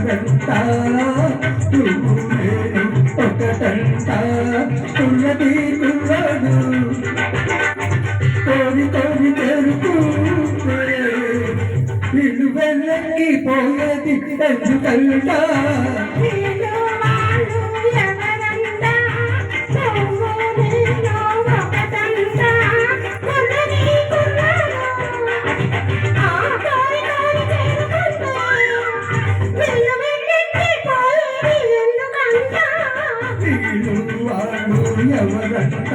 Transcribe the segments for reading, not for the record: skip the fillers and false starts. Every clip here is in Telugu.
ఎవరంట నువ్వు నేను ఒకటంట తుల్లది తుల్లడు కోరి కోరి తెరుకుంటే నిన్ను వెళ్ళకి పోయేది ఎందుకంట ఎవరంట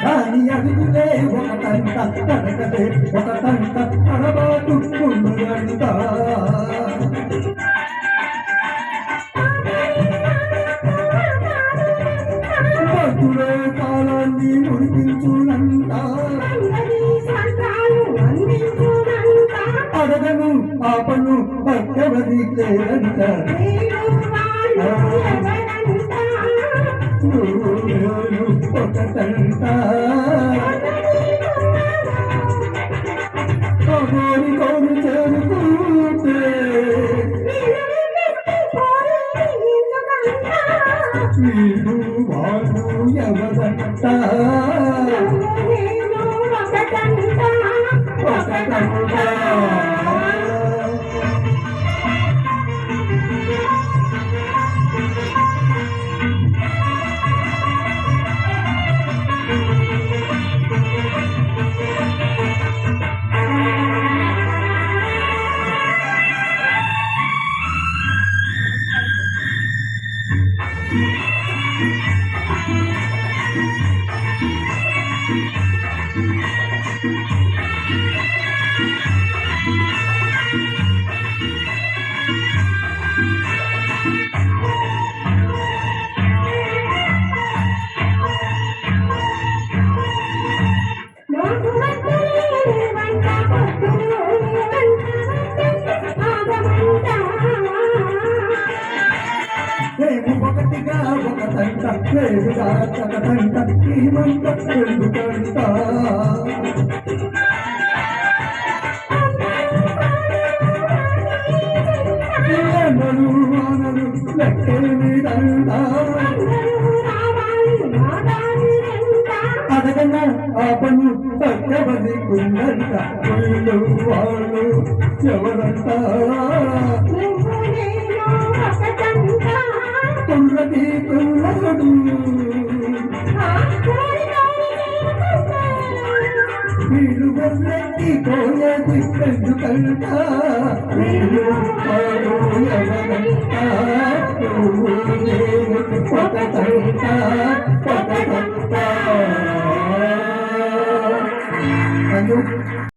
రాని అడుగులే ఒక తంట కనకదే ఒక తంట అడబాటుకుందంట పట్టులే కాలాన్ని ముడిపించునంట అడగను పాపను పక్కవది లేదంట ఒకటంట కోరి కోరి చేరుకుంటే వీడు వాడు ఎవరంట ఒకటంట ఒకటిగా ఒక తంట వేరుగా చకటంట ఈ మంట ఎందుకంట అనరు అనరు లెక్కేమిదంట అదగన్నా ఆపను పక్కవది కుందంట వీళ్ళు వాళ్ళు ఎవరంట తుల్లది తుల్లడు వీడు వెళ్ళకి పోయేది ఎందుకంట వీళ్ళు ఎవరంట